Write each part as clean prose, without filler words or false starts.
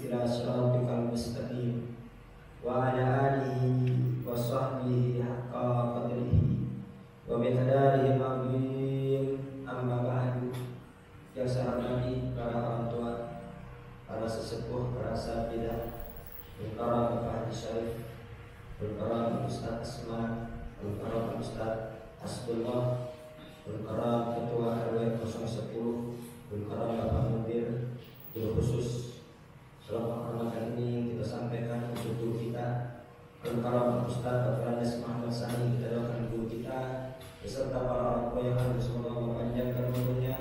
ila siratikal mustaqim wa ala alihi wa sahbihi haqqa qadrihi wa miqdarihi al-azim. Amma ba'du. Yang saya hormati para orang tua, para sesepuh, para asatidzah, para Bapak Haji Syarif, para Ustaz Asma, para Ustaz Hasbullah, para Ketua RW 010, para Bapak Mudir, guru khusus. Selama Ramadan ini kita sampaikan untuk guru kita, para Ustaz Dr. Andes Muhammad Sani, kita doakan guru kita beserta para orang tua yang harus semoga memanjangkan umurnya,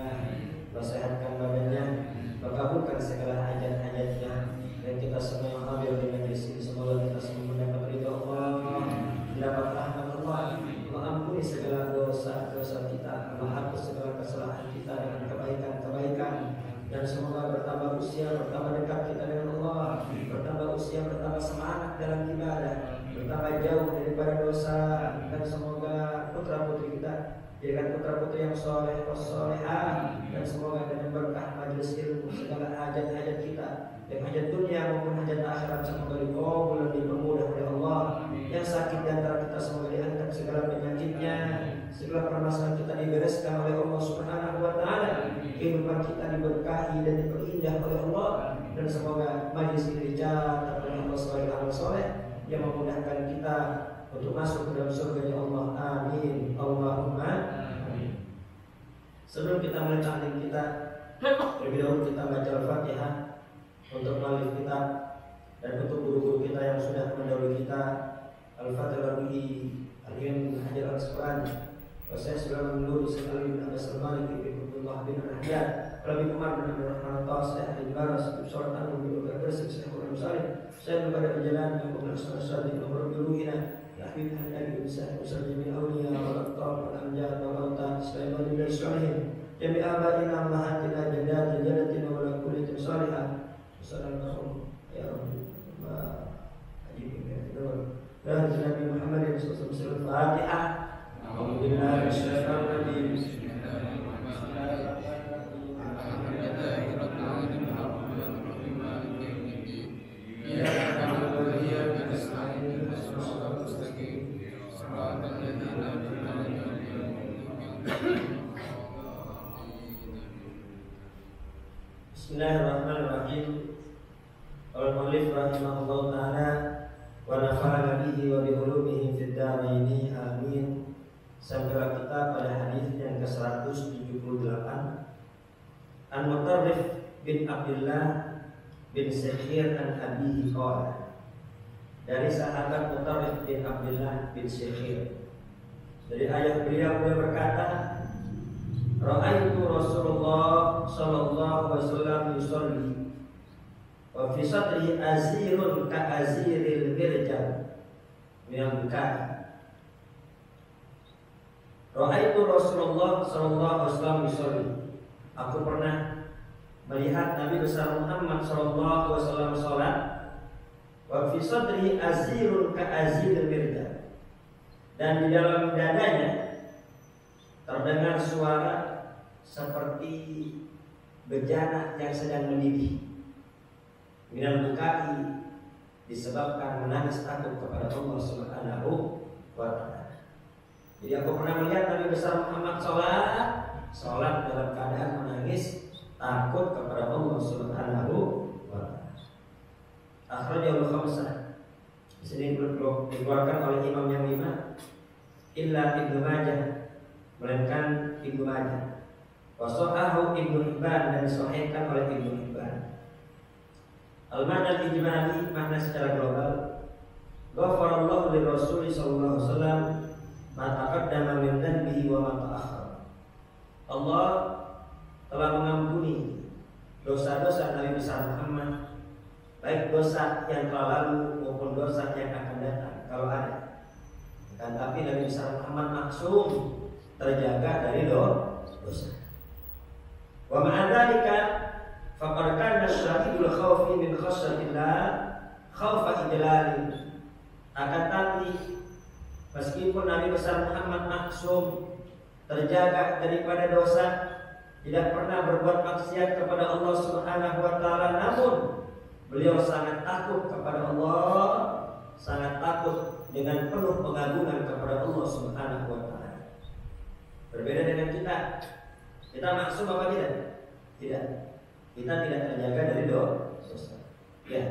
sehatkan badannya, mengabulkan segala hajat-hajatnya, dan kita semua yang hadir di majelis ini semoga kita semua mendapat ridha Allah, mendapat rahmat Allah, mengampuni segala dosa-dosa kita, menghapus segala kesalahan kita dengan kebaikan-kebaikan, dan semoga bertambah usia, bertambah dekat kita dengan Allah, bertambah usia, bertambah semangat dalam ibadah, bertambah jauh daripada dosa, dan semoga putra-putri kita jadikan putra-putri yang soleh, solehah, dan semoga dengan berkah majelis ilmu segala hajat-hajat kita, baik hajat dunia maupun hajat akhirat, semoga dikabul dan dipermudah oleh Allah. Yang sakit di antara kita semoga diangkat segala penyakitnya, segala permasalahan kita dibereskan oleh Allah Subhanahu wa taala, kehidupan kita diberkahi dan diperindah oleh Allah, dan semoga majelis ini dicatat oleh Allah sebagai amal soleh yang memudahkan kita untuk masuk ke dalam surga Allah. Amin. Allahumma amin. Sebelum kita mulai taklim kita, terlebih dahulu kita baca Al-Fatihah untuk muallif kita dan untuk guru-guru kita yang sudah mendahului kita. Al-Fatihah bagi Al-Imam Hajar Al-Asqalani. Saya sudah menurut sekali bin Abbas Al-Malik bin Abdullah bin Al-Ahyad, Rabi Umar bin Abdul Rahman Al-Tas, saya Ahli Baras, Sholat Anu bin Al-Bersik, saya Quran Salih, saya berada di jalan yang berlaksana syar'i nomor biruhina. Yahweh Hanali Usah Usah Jami Awliya Wal-Attar Wal-Amjad Wal-Autan Sulaiman bin Al-Syu'ahim Jami Abaina Mahatina Jadat Jadatina Wal-Kulitin Salihah Wassalamualaikum Ya Rabbi Ajibin Ya Tidul Dan Nabi Muhammad SAW Al-Fatihah Alhamdulillah Bismillahirrahmanirrahim Bismillahirrahmanirrahim. Al-Mu'allif rahimahullah ta'ala wa nafa'ana bihi wa bihulumihi fid dharaini amin. Sampailah kita pada hadis yang ke-178. An-Mutarrif bin Abdullah bin Syekhir an abihi qala. Dari sahabat Mutarrif bin Abdullah bin Syekhir, dari ayah beliau berkata, Ra'aitu Rasulullah sallallahu alaihi wasallam yusalli wa fi sadri azirun ka aziril mirjal yang buka. Ra'aitu Rasulullah sallallahu alaihi wasallam yusalli. Aku pernah melihat Nabi besar Muhammad sallallahu alaihi wasallam salat wa fi sadri azirun ka aziril mirjal. Dan di dalam dadanya terdengar suara seperti bejana yang sedang mendidih. Minal bukai, disebabkan menangis takut kepada Allah Subhanahu wa ta'ala. Jadi aku pernah melihat Nabi besar Muhammad salat dalam keadaan menangis takut kepada Allah Subhanahu wa ta'ala. Akhrajahul khamsah. Di sini dikeluarkan oleh imam yang 5 illa Ibnu Majah, melainkan Ibnu Majah. Wasohahu Ibnu Hibban, dan disahihkan oleh Ibnu Hibban. Al-Ma'na al-Ijmali, makna secara global. Ghafarallahu li Rasul sallallahu alaihi wasallam ma taqaddama min dhanbihi wa ma ta'akhkhara. Allah telah mengampuni dosa-dosa Nabi besar Muhammad, baik dosa yang telah lalu maupun dosa yang akan datang kalau ada. Dan tapi Nabi besar Muhammad maksum, terjaga dari dosa. Wa ma'adzalika faqad kana syadidul khaufi min khasyatillah khaufa idlalin. Akan tapi meskipun Nabi besar Muhammad maksum, terjaga daripada dosa, tidak pernah berbuat maksiat kepada Allah Subhanahu wa taala, namun Beliau sangat takut kepada Allah, sangat takut dengan penuh pengagungan kepada Allah Subhanahu wa taala. Berbeda dengan kita. Kita maksum apa tidak? Tidak. Kita tidak terjaga dari dosa. Ya,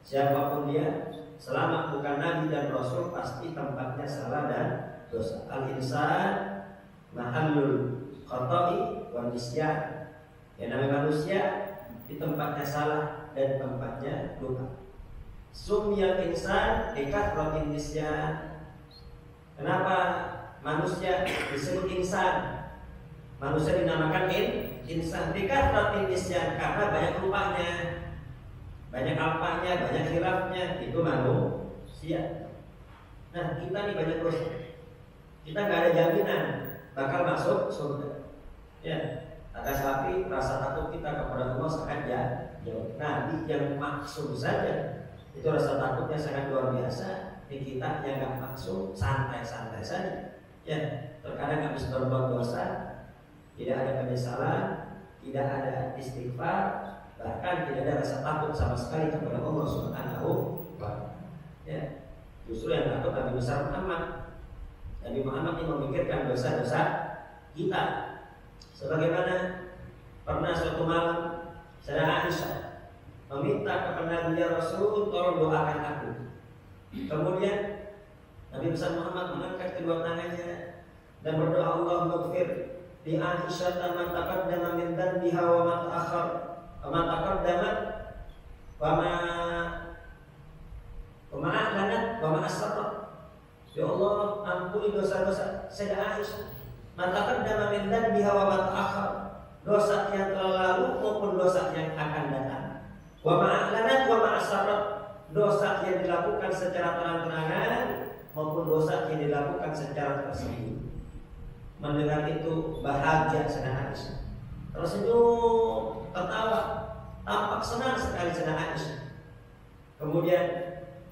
siapapun dia, selama bukan nabi dan rasul pasti tempatnya salah dan dosa. Al-insan mahallul khata'i wan nisyan. Yang namanya manusia di tempatnya salah dan tempatnya lupa. Sumyal insan bikathratin nisyan. Kenapa manusia disebut insan? Manusia dinamakan insan bikathratin nisyan karena banyak lupanya, banyak alpanya, banyak khilafnya. Itu manusia. Nah, kita nih banyak dosa. Kita nggak ada jaminan bakal masuk surga. Ya, akan tapi rasa takut kita kepada Allah sangat jauh. Nabi yang maksum saja itu rasa takutnya sangat luar biasa. Di kita yang nggak maksum santai-santai saja. Ya, terkadang habis berbuat dosa, tidak ada penyesalan, tidak ada istighfar, bahkan tidak ada rasa takut sama sekali kepada Allah Subhanahu wa taala. Ya, justru yang takut Nabi besar Muhammad. Nabi Muhammad ini memikirkan dosa-dosa kita. Sebagaimana pernah suatu malam Sayyidah Aisyah meminta kepada Nabi, ya Rasul, tolong doakan aku. Kemudian Nabi besar Muhammad mengangkat kedua tangannya dan berdoa, Allahumma ighfir li Aisyah ma taqaddama min dhanbiha wa ma ta'akhkhar wa ma taqaddama wa ma a'lanat wa ma asrarrat. Ya Allah, ampuni dosa-dosa Sayyidah Aisyah. Ma taqaddama min dhanbiha wa ma ta'akhkhar. Dosa yang telah lalu maupun dosa yang akan datang. Wa ma a'lanat wa ma asrarrat. Dosa yang dilakukan secara terang-terangan maupun dosa yang dilakukan secara tersembunyi. Mendengar itu bahagia Sayyidah Aisyah, tersenyum, tertawa, tampak senang sekali Sayyidah Aisyah. Kemudian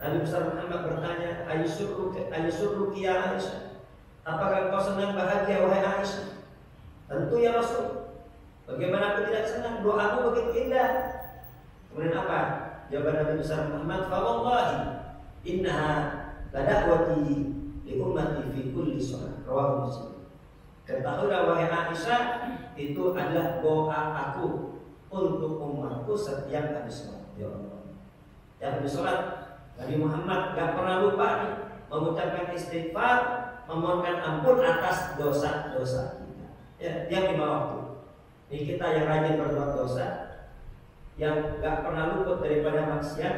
Nabi besar Muhammad bertanya, Ayusurruki ya Aisyah, apakah engkau senang bahagia wahai Aisyah? Tentu ya Rasul. Bagaimana aku tidak senang, doamu begitu indah. Kemudian apa? Jawaban Nabi besar Muhammad, fa wallahi innaha lada'wati li ummati fi kulli shalah. Rawahu Muslim. Ketahuilah wahai Aisyah, itu adalah doa aku untuk umatku setiap habis sholat. Ya Allah, setiap habis sholat Nabi Muhammad gak pernah lupa nih mengucapkan istighfar, memohonkan ampun atas dosa-dosa kita. Ya, tiap 5 waktu. Ini kita yang rajin berbuat dosa, yang gak pernah luput daripada maksiat.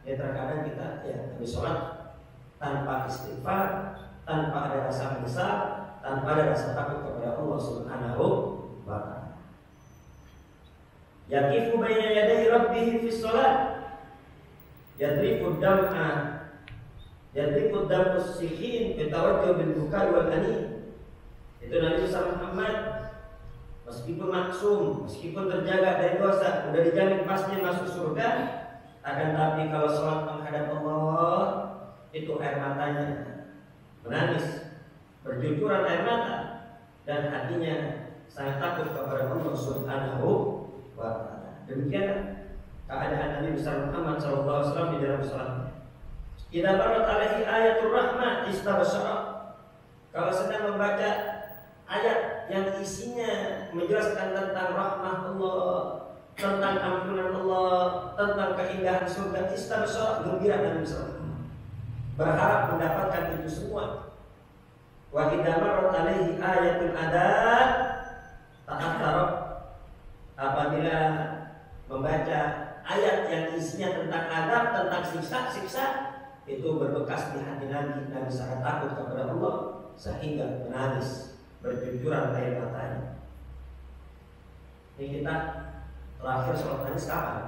Ya, terkadang kita habis sholat tanpa istighfar, tanpa ada rasa menyesal, tanpa ada rasa takut kepada Allah Subhanahu wa taala. Yaqifu baina yaday rabbih fi shalah. Yadrifu dam'a. Yadrifu dam'u sikhin bi tawajjuh bil bukai wal ani. Itu Nabi Muhammad meskipun maksum, meskipun terjaga dari dosa, sudah dijamin pasti masuk surga, akan tapi kalau sholat menghadap Allah, itu air matanya menangis, berjujuran air mata, dan hatinya sangat takut kepada Allah Subhanahu wa taala. Demikian keadaan Nabi besar Muhammad SAW di dalam salatnya. Idza barat alaihi ayatul rahmah istabsyara. Kalau sedang membaca ayat yang isinya menjelaskan tentang rahmat Allah, tentang ampunan Allah, tentang keindahan surga, istabsyara, gembira Nabi SAW. Berharap mendapatkan itu semua. Wa idza marrat alaihi ayatul adab ta'athara. Apabila membaca ayat yang isinya tentang adab, tentang siksa, itu berbekas di hati Nabi. Nabi sangat takut kepada Allah sehingga menangis, berjujuran air matanya. Ini kita terakhir sholat nangis kapan?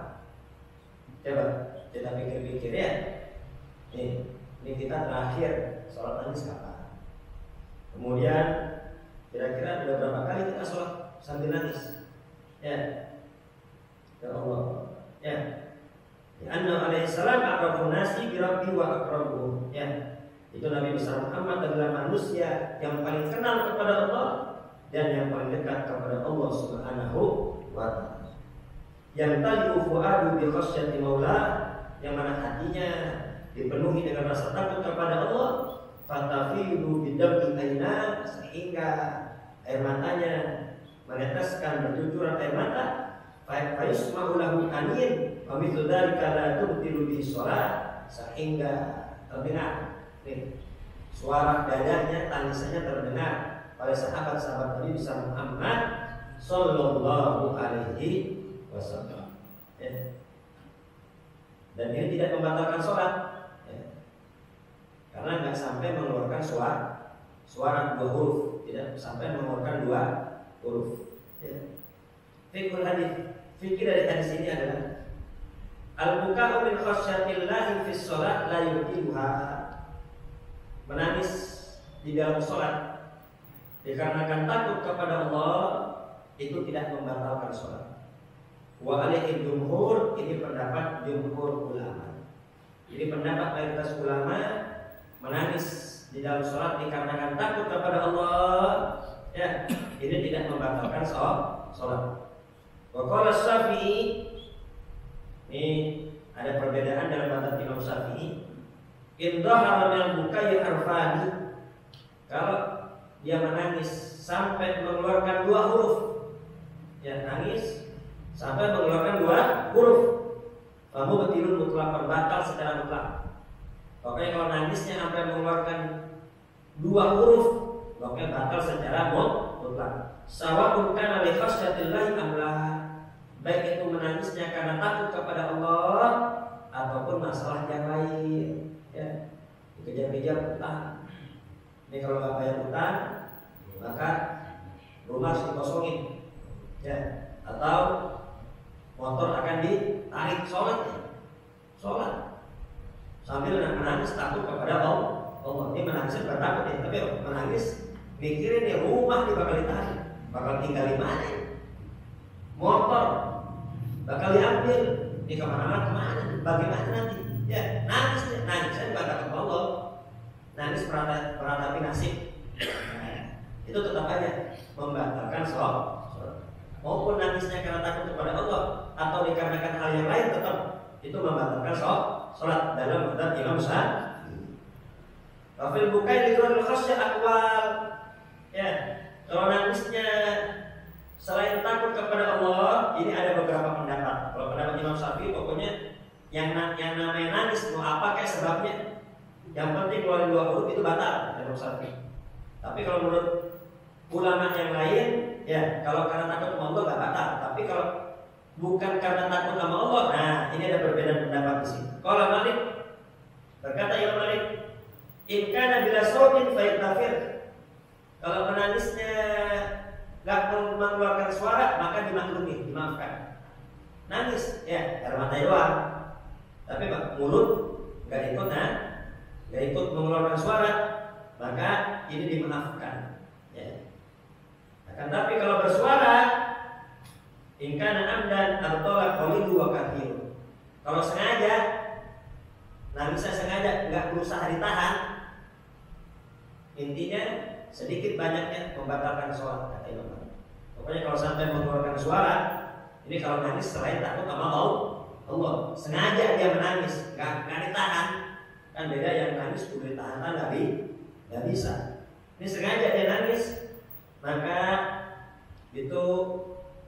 Coba kita pikir-pikir ya. Ini kita terakhir sholat nangis kapan? Kemudian kira-kira sudah berapa kali kita sholat sambil nangis? Ya Allah. Ya. Anna alaihi salam aqrabun nasi bi rabbi wa aqrabuhum. Ya. Itu Nabi besar Muhammad adalah manusia yang paling kenal kepada Allah dan yang paling dekat kepada Allah Subhanahu wa taala. yang tali'u fu'adu bi khasyati maula, yang mana hatinya dipenuhi dengan rasa takut kepada Allah, fatafidu bidam'i aina, sehingga air matanya meneteskan bercucuran air mata, fa yusma'u lahu anin wa mithlu dzalika la tubtilu bi shalah, sehingga terdengar suara dadanya, tangisannya terdengar oleh sahabat-sahabat Nabi besar Muhammad sallallahu alaihi wasallam. Dan ini tidak membatalkan sholat, karena nggak sampai mengeluarkan suara 2 huruf, tidak sampai mengeluarkan 2 huruf. Fikir dari hadis ini adalah al-buka'u min khasyatillahi fi sholat la yubtiluha, menangis di dalam sholat dikarenakan takut kepada Allah itu tidak membatalkan sholat. Wa alaihi jumhur, ini pendapat jumhur ulama. Jadi pendapat mayoritas ulama, menangis di dalam sholat dikarenakan takut kepada Allah, ya, ini tidak membatalkan sholat. Wa qala Syafi'i, ini ada perbedaan dalam mazhab Imam Syafi'i. In dhahara min bukai harfani, kalau dia menangis sampai mengeluarkan 2 huruf, ya, nangis sampai mengeluarkan 2 huruf, kamu betilun mutlak, batal secara mutlak. Pokoknya kalau nangisnya sampai mengeluarkan 2 huruf, pokoknya batal secara mutlak. Sawa'un kana li khasyatillahi amla, baik itu menangisnya karena takut kepada Allah ataupun masalah yang lain, ya, dikejar-kejar utang. Ini kalau nggak bayar utang, maka rumah harus dikosongin, ya, atau motor akan ditarik, sholat sambil menangis takut kepada Allah. Ini menangis bertakut ya, tapi menangis mikirin ya rumah bakal ditarik, bakal tinggal di mana, motor bakal diambil, di kemana-mana, bagaimana nanti? Ya, nangis bukan takut Allah, nangis meratapi nasib. Itu tetap aja membatalkan sholat. Maupun nangisnya karena takut kepada Allah atau dikarenakan hal yang lain, tetap itu membatalkan sholat dalam mazhab Imam Syafi'i. Wafil bukai lidhuril khasyah aqwal, ya, kalau nangisnya selain takut kepada Allah, ini ada beberapa pendapat. Kalau pendapat Imam Syafi'i, pokoknya yang namanya nangis mau apa kayak sebabnya, yang penting keluarin 2 huruf itu batal Imam Syafi'i. Tapi kalau menurut ulama yang lain, ya, kalau karena takut sama Allah nggak batal. Tapi kalau bukan karena takut sama Allah, nah ini ada perbedaan pendapat di sini. Kalau Malik berkata, Imam Malik, in kana bila sautin fa yaktafir, kalau menangisnya nggak mengeluarkan suara maka dimaklumi, dimaafkan. Nangis, ya, air mata doang, tapi mulut nggak ikut mengeluarkan suara, maka ini dimaafkan, ya. Akan tapi kalau bersuara, in kana amdan artola qalilu wa kathiru, kalau sengaja, nangisnya sengaja, nggak berusaha ditahan, intinya sedikit banyaknya membatalkan sholat, kata Imam Malik. Pokoknya kalau sampai mengeluarkan suara, ini kalau nangis selain takut sama Allah, sengaja dia menangis, nggak ditahan. Kan beda yang nangis udah ditahan, nggak bisa. Ini sengaja dia nangis, maka itu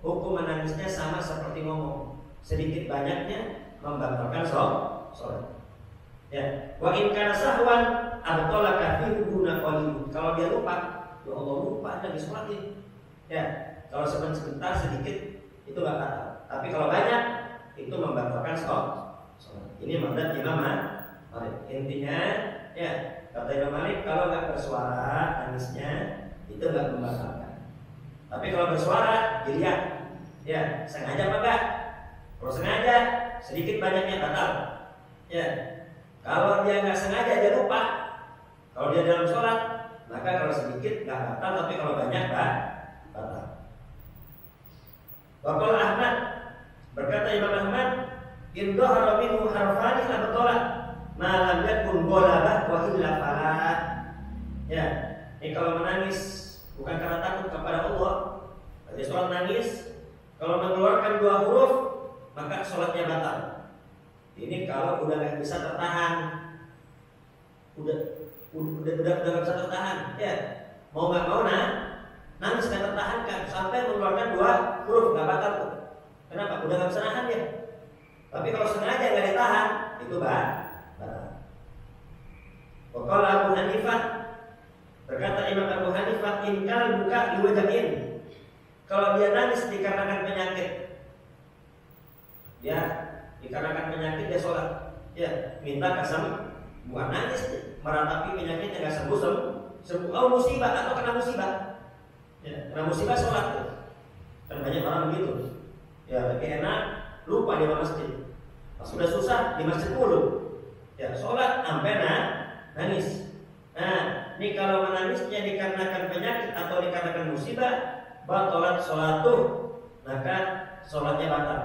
hukum menangisnya sama seperti ngomong, sedikit banyaknya membatalkan sholat. Ya, wa in kana sahwan abtala kathiru guna qalilu. Kalau dia lupa, ya Allah lupa lagi sholat ini. Ya, kalau sebentar sedikit itu enggak batal. Tapi kalau banyak itu membatalkan sholat. Ini mazhab Imam Malik. Intinya, ya, kata Imam Malik, kalau enggak bersuara nangisnya itu enggak membatalkan. Tapi kalau bersuara dilihat, ya, sengaja apa enggak? Kalau sengaja sedikit banyaknya batal. Ya. Kalau dia nggak sengaja, dia lupa. Kalau dia dalam sholat, maka kalau sedikit nggak batal, tapi kalau banyak batal. Waqala Ahmad, berkata Imam Ahmad, in dhahara minhu harfani abtala ma lam yakun ghalabah wa illa fala. Ya, ini kalau menangis bukan karena takut kepada Allah, pada sholat nangis, kalau mengeluarkan 2 huruf maka sholatnya batal. Ini kalau udah nggak bisa tertahan, udah nggak bisa tertahan, ya mau nggak mau nangis nggak tertahankan sampai mengeluarkan 2 huruf nggak batal tuh. Kenapa? Udah nggak bisa nahan ya. Tapi kalau sengaja nggak ditahan itu batal. Qala Abu Hanifah, berkata Imam Abu Hanifah, inkal buka diwajahin. Kalau dia nangis dikarenakan penyakit, dia dikarenakan penyakit dia sholat, ya minta kasam, bukan nangis, meratapi penyakitnya nggak sembuh. Oh musibah atau kena musibah, ya kena musibah sholat, kan banyak orang begitu. Ya lebih enak lupa di masjid, pas sudah susah di masjid dulu, ya sholat sampai nangis. Nah, ini kalau menangisnya dikarenakan penyakit atau dikarenakan musibah, batalat sholatuh, maka sholatnya batal.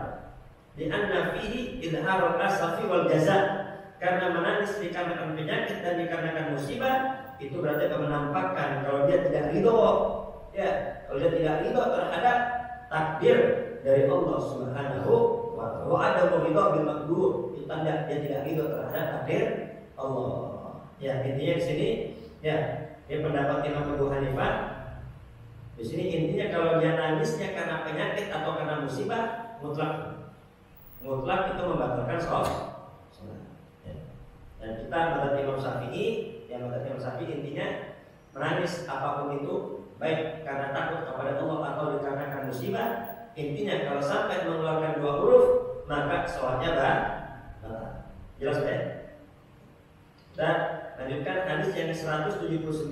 Di anna fihi idharul asafi wal jaza, karena menangis dikarenakan penyakit dan dikarenakan musibah itu berarti menampakkan kalau dia tidak ridho, ya kalau dia tidak ridho terhadap takdir dari Allah Subhanahu wa ta'ala. Wa adamu ridho bil maqdur, itu tanda dia tidak ridho terhadap takdir Allah. Ya, intinya di sini ya, ini pendapat Imam Abu Hanifah. Di sini intinya kalau dia nangisnya karena penyakit atau karena musibah, mutlak itu membatalkan sholat. Ya. Dan kita mazhab Imam Syafi'i, yang mazhab Imam Syafi'i intinya menangis apapun itu, baik karena takut kepada Allah atau dikarenakan musibah, intinya kalau sampai mengeluarkan 2 huruf, maka sholatnya batal. Jelas ya? Dan lanjutkan hadis yang ke-179.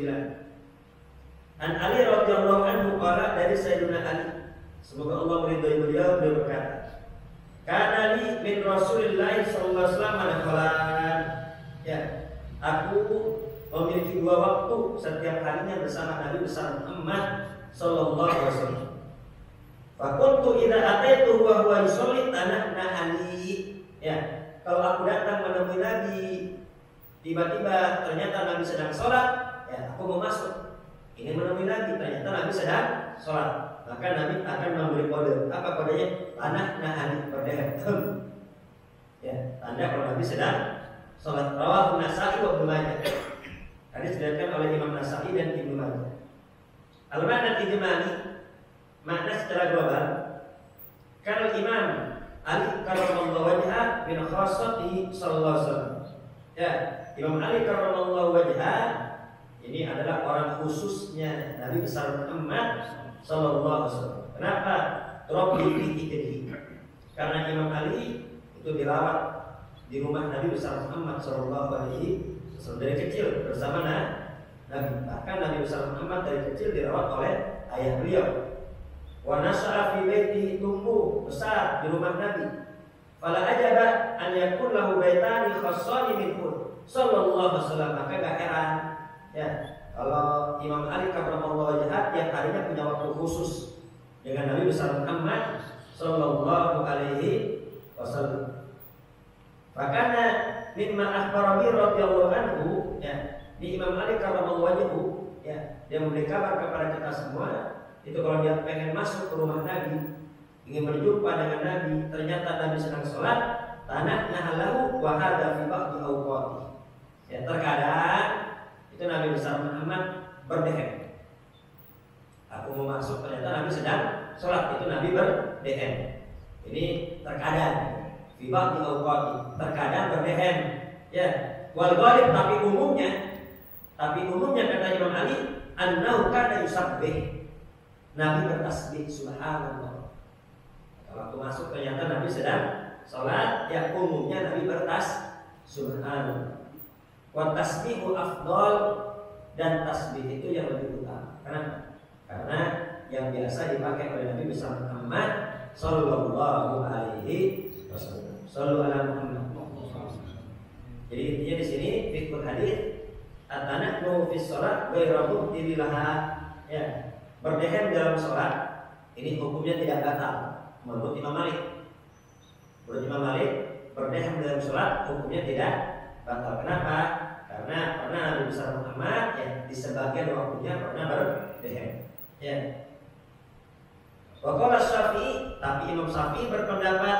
An Ali radhiyallahu anhu qala, dari Sayyidina Ali, semoga Allah meridhai beliau berkata, kana li min Rasulillah sallallahu alaihi wasallam, ya, aku memiliki 2 waktu setiap harinya bersama Nabi besar Muhammad sallallahu alaihi wasallam. Fa kuntu idza ataitu wa huwa yusalli tanahani, ya, kalau aku datang menemui Nabi tiba-tiba ternyata Nabi sedang sholat, ya aku mau masuk, ingin menemui Nabi, ternyata Nabi sedang sholat, maka Nabi akan memberi kode. Apa kodenya? Tanah nahani, kode. Ya, tanda kalau Nabi sedang sholat. Rawahu Nasa'i wa Ibnu Majah. Hadis diriwayatkan oleh Imam Nasa'i dan Ibnu Majah. Al-makna ijmali, makna secara global. Kalau Imam Ali karramallahu wajhah min khassati sallallahu alaihi wasallam. Ya, Imam Ali karramallahu wajhah ini adalah orang khususnya Nabi besar Muhammad sallallahu alaihi wasallam. Kenapa? Rabbi fi idri. Karena Imam Ali itu dirawat di rumah Nabi besar Muhammad sallallahu alaihi wasallam dari kecil bersama Nabi. Bahkan Nabi besar Muhammad dari kecil dirawat oleh ayah beliau. Wa nasha'a fi baiti, tumbuh besar di rumah Nabi. Fala ajaba an yakun lahu baitani khassani minhu sallallahu alaihi wasallam. Maka gak heran ya kalau Imam Ali karramallahu wajhah tiap harinya punya waktu khusus dengan Nabi besar Muhammad sallallahu alaihi wasallam. Makanya mimma akhbara bi radhiyallahu anhu, ya, di Imam Ali karramallahu wajhahu, ya, dia memberi kabar kepada kita semua itu kalau dia pengen masuk ke rumah Nabi, ingin berjumpa dengan Nabi, ternyata Nabi sedang sholat, tanah nahalahu wa hadza fi ba'di awqati. Ya, terkadang itu Nabi besar Muhammad berdehem. Aku mau masuk, ternyata Nabi sedang sholat, itu Nabi berdehem. Ini terkadang fi ba'di awqati, terkadang berdehem. Ya, wal ghalib, tapi umumnya kata Imam Ali, annahu kana yusabbih. Nabi bertasbih subhanallah. Kalau waktu masuk ternyata Nabi sedang sholat, ya umumnya Nabi subhanallah. Wa tasbihu afdal, dan tasbih itu yang lebih utama. Kenapa? Karena yang biasa dipakai oleh Nabi besar Muhammad sallallahu alaihi wasallam. Sallallahu alaihi wasallam. Jadi intinya di sini fiqhul hadis, at-tanahnu fi shalat ghairu mubtililaha, ya. Berdehem dalam sholat ini hukumnya tidak batal menurut Imam Malik. Menurut Imam Malik, berdehem dalam sholat hukumnya tidak batal. Kenapa? Karena pernah Nabi besar Muhammad, ya, di sebagian waktunya pernah berdehem. Ya. Waqala Syafi'i, tapi Imam Syafi'i berpendapat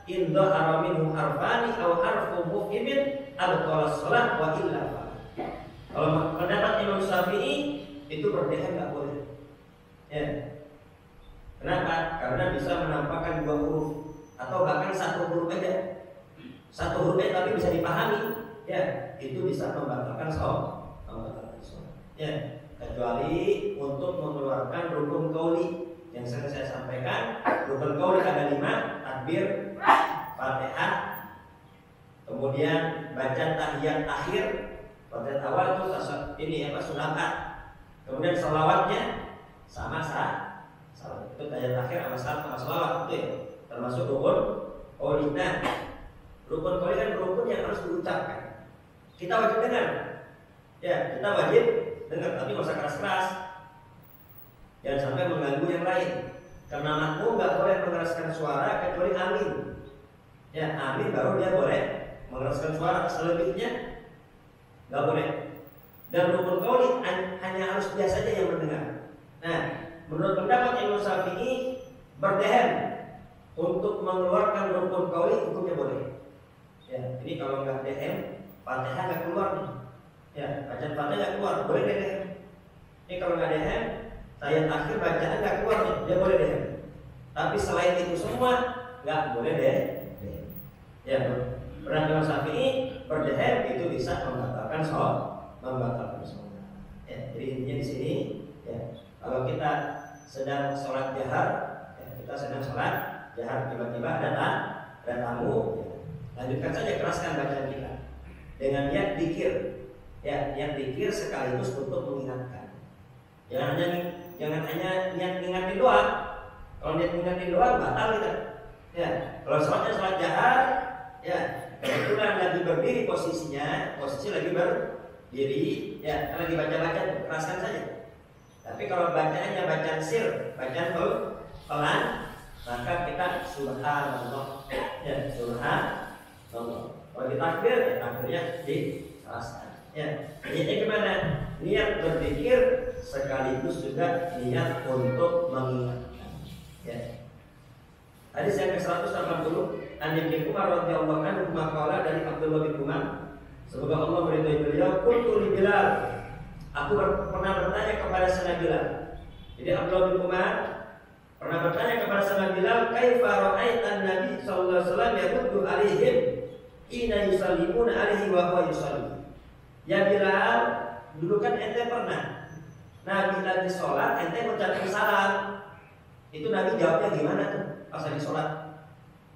in dhahara minhu harfani aw harfu mufhimin abtala shalah wa illa fa. Kalau pendapat Imam Syafi'i itu berdehem nggak boleh. Ya. Kenapa? Karena bisa menampakkan dua huruf atau bahkan satu huruf aja. Satu huruf aja tapi bisa dipahami. Ya, itu bisa membatalkan sholat. Ya, kecuali untuk mengeluarkan rukun qauli yang sering saya sampaikan. Rukun qauli ada 5: takbir, Fatihah, kemudian baca tahiyat akhir, Fatihah awal itu sunat. Kemudian salawatnya sama salawat itu tahiyat akhir sama salawat itu ya, termasuk rukun qauli. Nah, rukun qauli kan rukun yang harus diucapkan. Kita wajib dengar. Ya, kita wajib dengar, tapi nggak usah keras-keras. Jangan sampai mengganggu yang lain. Karena makmum nggak boleh mengeraskan suara kecuali amin. Ya, amin baru dia boleh mengeraskan suara. Selebihnya nggak boleh. Dan rukun qauli hanya harus dia saja yang mendengar. Nah, menurut pendapat Imam Syafi'i berdehem untuk mengeluarkan rukun qauli hukumnya boleh. Ya, jadi kalau nggak dehem, Fatihah nggak keluar nih. Ya, bacaan Fatihah nggak keluar, boleh dehem. Ini kalau nggak dehem, tahiyat akhir bacaan nggak keluar nih, dia boleh dehem. Tapi selain itu semua nggak boleh dehem. Ya, pendapat Imam Syafi'i berdehem itu bisa membatalkan sholat. Ya, jadi intinya di sini, ya, kalau kita sedang sholat jahar, ya, kita sedang sholat jahar tiba-tiba ada tamu, ya, lanjutkan saja, keraskan bacaan kita dengan niat dzikir. Ya, niat dzikir sekaligus untuk mengingatkan. Jangan hanya niat ngingatin doang. Kalau niat ngingatin doang batal kita. Ya, kalau sholatnya sholat jahar, ya, kebetulan lagi berdiri posisi lagi berdiri, ya, lagi baca-baca, keraskan saja. Tapi kalau bacaannya bacaan sir, bacaan pelan, maka kita subhanallah, ya, subhanallah. Kalau ditakbir, ya, takbirnya dikeraskan. Ya, niatnya gimana? Niat berzikir sekaligus juga niat untuk mengingatkan. Ya. Hadis yang ke-180, An Ibnu Umar radhiyallahu anhu maqala dari Abdullah bin Umar, semoga Allah meridhai beliau, qultu li Bilal, aku pernah bertanya kepada Sayyidina Bilal. Jadi Abdullah bin Umar pernah bertanya kepada Sayyidina Bilal, kaifa ra'aitan Nabi sallallahu alaihi wasallam yaquddu alaihim ina yusallimuna alaihi wa huwa yusalli. Ya Bilal, dulu kan ente pernah Nabi lagi sholat, ente mengucapkan salam. Itu Nabi jawabnya gimana tuh pas lagi sholat?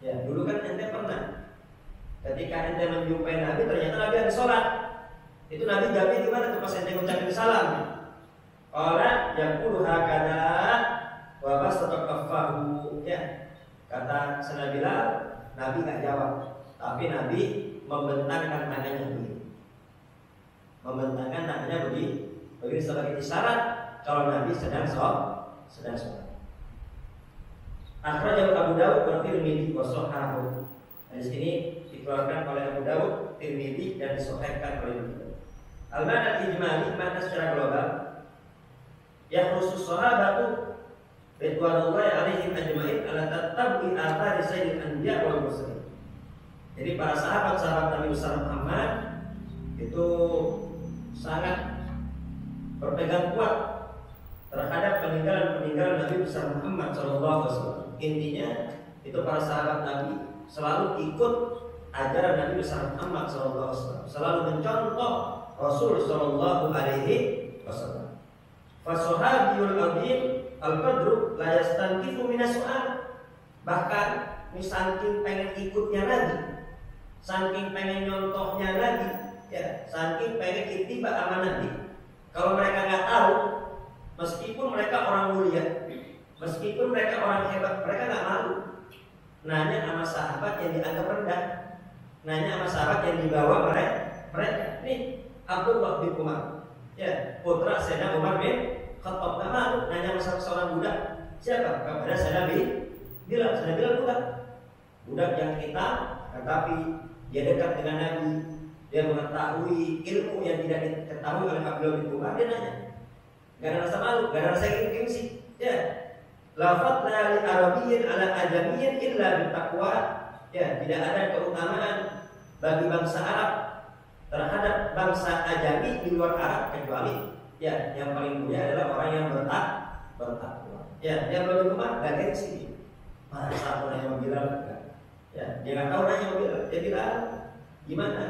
Ya, dulu kan ente pernah ketika ente menjumpai Nabi, ternyata Nabi lagi sholat. Itu Nabi jawabnya gimana tuh pas ente mengucapkan salam? Orang yang puluh hakada wabas tetap kafahu. Ya, kata Sayyidina Bilal, Nabi nggak jawab, tapi Nabi membentangkan tangannya begini. Membentangkan tangannya begini sebagai isyarat kalau Nabi sedang sholat. Akhrajah Abu Dawud wa Tirmidzi wa shahahu. Hadis ini dikeluarkan oleh Abu Dawud, Tirmidzi dan disahihkan oleh Muslim. Al-ma'na ijmali, makna secara global. Ya khusus sahabatu ridwanullahi alaihim ajma'in ala tatabbi athari sayyidil anbiya wal mursalin. Jadi para sahabat-sahabat Nabi besar Muhammad itu sangat berpegang kuat terhadap peninggalan Nabi besar Muhammad SAW. Intinya itu para sahabat Nabi selalu ikut ajaran Nabi besar Muhammad SAW, selalu mencontoh Rasul Shallallahu Alaihi Wasallam. Fasohabiyul azim al-qadru la yastankifu minas su'al. Bahkan saking pengen ikutnya Nabi, saking pengen nyontohnya Nabi, ya, saking pengen ittiba sama Nabi. Kalau mereka nggak tahu, meskipun mereka orang mulia, meskipun mereka orang hebat, mereka nggak malu nanya sama sahabat yang dianggap rendah, nanya sama sahabat yang dibawa mereka. Nih Abdullah bin Umar, ya, putra Sayyidina Umar bin Khattab, nggak malu nanya sama seorang budak. Siapa? Kepada Sayyidina Bilal. Sayyidina Bilal budak yang hitam, tetapi dia dekat dengan Nabi. Dia mengetahui ilmu yang tidak diketahui oleh Abdullah bin Umar. Dia nanya, gak ada rasa malu, gak ada rasa gengsi. Ya, la fadla li arabiyyin ala ajamiyyin illa bittaqwa Ya, tidak ada keutamaan bagi bangsa Arab terhadap bangsa ajami di luar Arab kecuali ya yang paling mulia adalah orang yang bertakwa. Ya, yang lebih rumah gak gengsi. Masa pun yang bilang ya, dia nggak tahu nanya Bilal. Dia bilang gimana?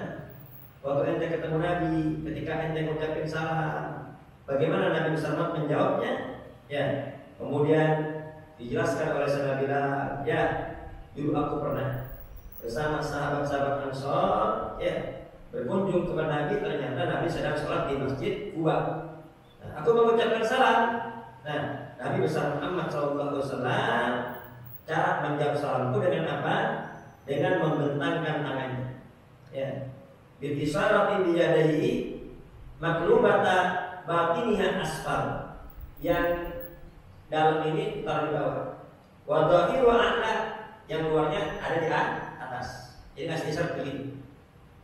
Waktu ente ketemu Nabi, ketika ente ngucapin salam, bagaimana Nabi Muhammad menjawabnya? Ya, kemudian dijelaskan oleh sahabat Bilal, ya, dulu aku pernah bersama sahabat-sahabat Ansor, ya, berkunjung kepada Nabi, ternyata Nabi sedang sholat di masjid Quba. Nah, aku mengucapkan salam. Nah, Nabi besar Muhammad SAW cara menjawab salamku dengan apa? Dengan membentangkan tangannya. Ya, bitisarati biyadihi maklubata batiniha asfal, yang dalam ini taruh di bawah, wa dhahiru a'la, yang luarnya ada di atas. Jadi ngasih isyarat begini.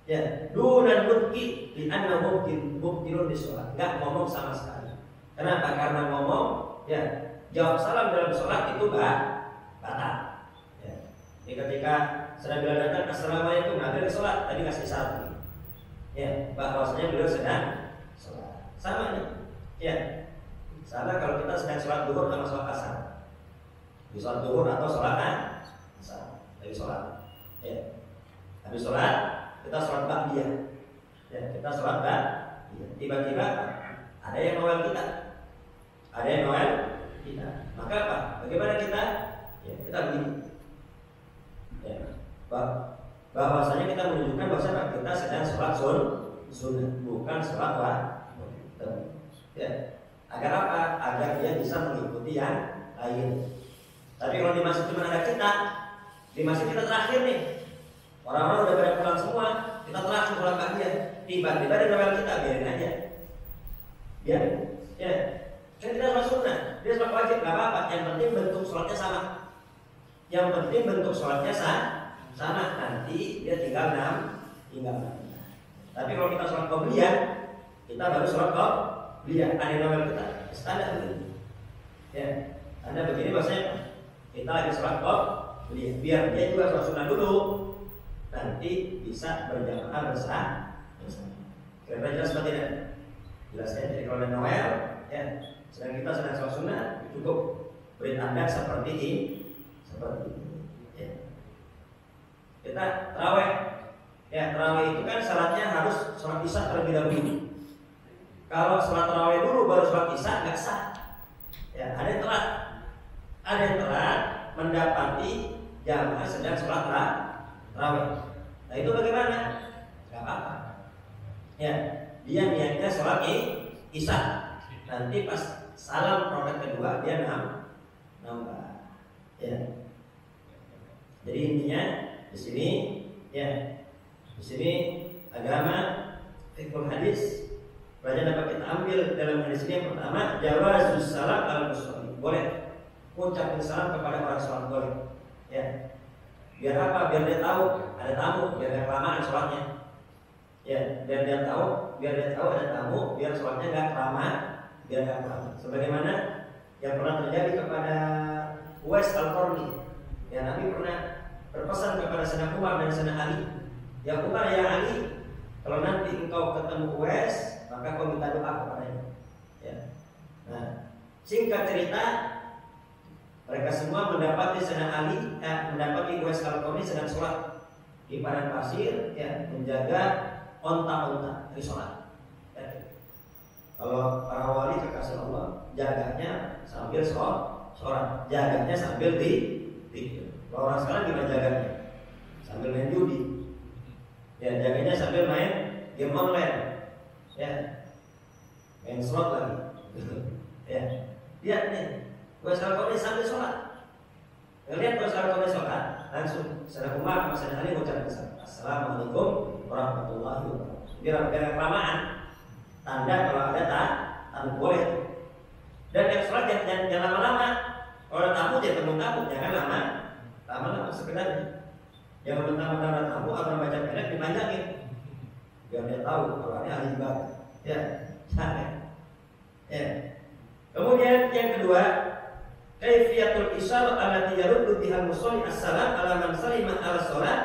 Ya, dunan nutqi li anna mubtilun bisolat. Enggak ngomong sama sekali. Kenapa? Karena ngomong, ya, jawab salam dalam sholat itu batal. Ya. Jadi ketika sedang beliau datang, assalamualaikum, Nabi lagi sholat, tadi ngasih isyarat begini. Ya, bahwasanya beliau sedang sholat. Sama nih. Ya. Sama kalau kita sedang sholat duhur sama sholat asar. Di sholat duhur atau sholat asar. Lagi sholat. Ya. Habis sholat, kita sholat ba'diyah. Ya, kita sholat ba'diyah. Tiba-tiba ada yang noel kita. Ada yang noel kita. Maka apa? Bagaimana kita? Ya, kita begini. Ya. Bahwasanya kita menunjukkan bahwasanya kita sedang sholat sunnah, bukan sholat wajib. Ya. Agar apa? Agar dia bisa mengikuti yang lain. Tapi kalau di masjid cuma ada kita, di masjid kita terakhir nih, orang-orang udah pada pulang semua, kita terakhir pulang bagian, tiba-tiba ada noel kita, biarin aja. Biarin, ya. Kan kita sholat sunnah, dia sholat wajib, gak apa-apa. Yang penting bentuk sholatnya sama. Yang penting bentuk sholatnya sama. Nanti dia tinggal 6. Tapi kalau kita sholat qobliyah, kita baru sholat qobliyah. Ada noel kita, standar begini. Ya, Anda begini maksudnya kita lagi sholat qobliyah. Biar dia juga sholat sunnah dulu, nanti bisa berjamaah bersama. Kira-kira jelas atau tidak? Jelas ya. Jadi kalau ada noel, ya, sedang kita sedang sholat sunnah, cukup beri tanda seperti ini. Ya. Kita tarawih. Ya, tarawih itu kan syaratnya harus sholat isya terlebih dahulu. Kalau sholat tarawih dulu baru sholat isya nggak sah. Ya, ada yang telat mendapati jamaah sedang sholat tarawih. Nah itu bagaimana? Nggak apa-apa. Ya, dia niatnya sholat isya. Nanti pas salam rakaat kedua dia nambah. Ya. Jadi intinya di sini, ya, di sini agama fikih hadis pelajaran dapat kita ambil dalam hadis ini. Yang pertama, jawazus salam al-musalli, boleh ucapkan salam kepada orang sholat, boleh. Ya. Biar apa? Biar dia tahu ada tamu, biar dia kelamaan sholatnya. Ya, biar dia tahu ada tamu, biar sholatnya nggak kelamaan. Sebagaimana yang pernah terjadi kepada Uwais Al-Qarni. Ya, Nabi pernah berpesan kepada Sayyidina Umar dan Sayyidina Ali. Ya Umar, ya Ali, kalau nanti engkau ketemu Uwais, maka kau minta doa kepadanya. Ya. Nah, singkat cerita, mereka semua mendapati Sayyidina Ali, mendapati Uwais Al-Qarni sedang sholat di padang pasir, ya, menjaga onta-onta di sholat. Kalau para wali kekasih Allah, jaganya sambil sholat, jaganya sambil tidur. Kalau orang sekarang gimana jaganya? Sambil main judi. Ya, jaganya sambil main game online. Ya, main slot lagi. Ya, lihat nih, Uwais Al-Qarni sambil sholat. Lihat Uwais Al-Qarni sholat, langsung Sayyidina Umar sama Sayyidina Ali mengucapkan Assalamualaikum warahmatullahi wabarakatuh. Biar kelamaan. Tanda kalau ada tamu boleh. Dan yang sholat jangan lama-lama. Kalau ada tamu jangan tamu, jangan lama-lama sekedarnya. Yang pertama tamu atau baca pendek dipanjangin, biar dia tahu kalau ini ahli ibadah. Ya, jangan. Ya. Kemudian yang kedua, kaifiyatul isyarah allati yaruddu biha al-musalli as-salam ala man salima ala shalah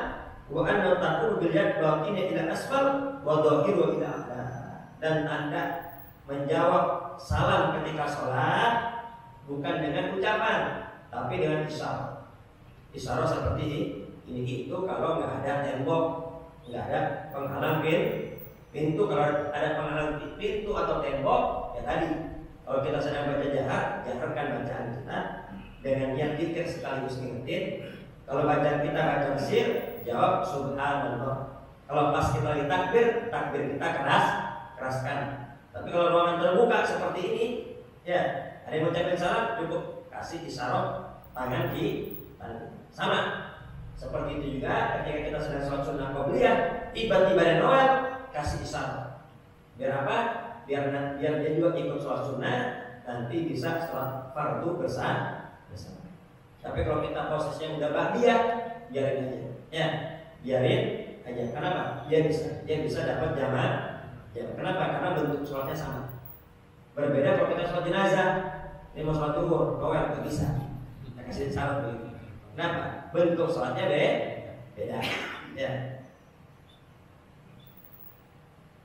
wa anna taqulu bil yad batina ila asfal wa dhahiru ila a'la. Dan Anda menjawab salam ketika sholat bukan dengan ucapan tapi dengan isyarat. Isyarat seperti ini itu kalau nggak ada tembok, nggak ada penghalang pintu. Kalau ada penghalang pintu atau tembok, ya tadi kalau kita sedang baca jaharkan bacaan kita dengan niat zikir sekaligus ngingetin. Kalau bacaan kita baca sir, jawab subhanallah. Kalau pas kita lagi takbir kita keraskan. Tapi kalau ruangan terbuka seperti ini, ya ada yang mengucapkan salam, cukup kasih isyarat tangan di tangan. Sama seperti itu juga ketika kita sedang sholat sunnah qabliyah, tiba-tiba ada noel, kasih isyarat. Biar apa? Biar dia juga ikut sholat sunnah, nanti bisa sholat fardu bersama. Tapi kalau kita prosesnya udah ba'diyah, biarin aja. Ya, biarin aja. Kenapa? Dia bisa dapat jamaah. Ya, kenapa? Karena bentuk sholatnya sama. Berbeda kalau kita sholat jenazah, ini mau sholat zuhur, noel nggak bisa. Kita kasih syarat begitu. Kenapa? Bentuk sholatnya beda. Ya.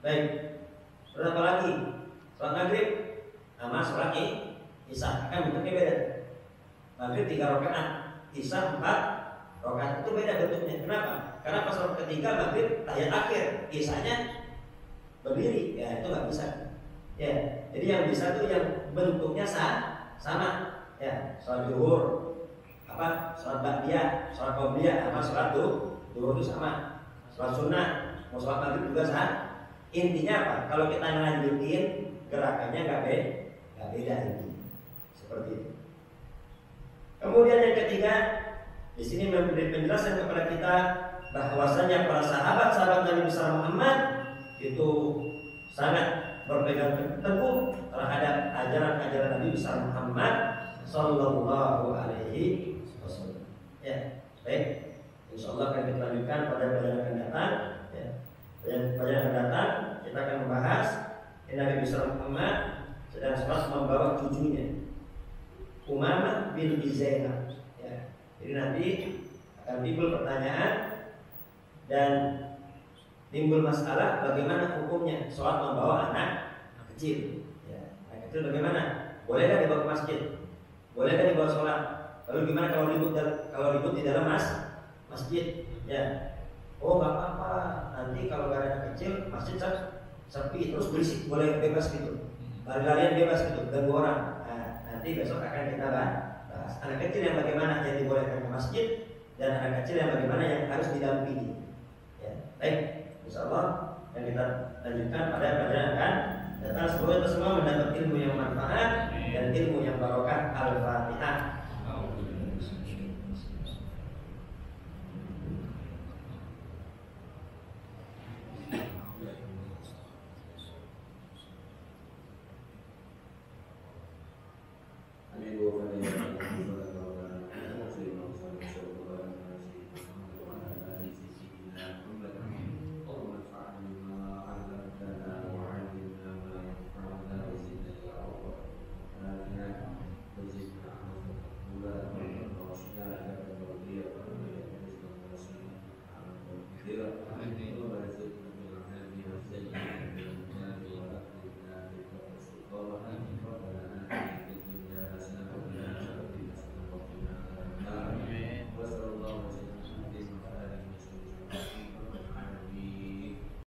Baik. Terus apa lagi? Sholat maghrib sama sholat isya kan bentuknya beda. Maghrib 3 rakaat, isya 4 rakaat, itu beda bentuknya. Kenapa? Karena pas sholat ketiga maghrib tahiyat akhir, isyanya berdiri, ya itu nggak bisa. Ya, jadi yang bisa tuh yang bentuknya sama. Ya, sholat zuhur, sholat ba'diyah, sholat qabliyah, sama sholat zuhur itu sama. Sholat sunnah, mau sholat maghrib juga sama. Intinya apa? Kalau kita lanjutin gerakannya nggak beda ini. Seperti itu. Kemudian yang ketiga, di sini memberi penjelasan kepada kita bahwasanya para sahabat-sahabat Nabi besar Muhammad itu sangat berpegang teguh terhadap ajaran-ajaran Nabi besar Muhammad Sallallahu Alaihi Wasallam. Ya, baik. Insyaallah akan kita lanjutkan pada pelajaran akan datang. Ya, pelajaran akan datang kita akan membahas Nabi besar Muhammad sedang sholat membawa cucunya Umamah bin Zainab. Ya, jadi nanti akan timbul pertanyaan dan timbul masalah bagaimana hukumnya sholat membawa anak kecil. Ya, anak kecil bagaimana? Boleh nggak dibawa ke masjid? Boleh nggak dibawa sholat? Lalu gimana kalau ribut di dalam masjid? Ya, oh nggak apa-apa. Nanti kalau nggak ada anak kecil, masjid sepi terus berisik, boleh bebas gitu. Lari-larian bebas gitu, ganggu orang. Nah, nanti besok akan kita bahas anak kecil yang bagaimana yang dibolehkan ke masjid dan anak kecil yang bagaimana yang harus didampingi. Ya, baik. Insyaallah yang kita lanjutkan pada pelajaran akan datang. Semoga kita semua mendapat ilmu yang manfaat dan ilmu yang barokah. Al-Fatihah.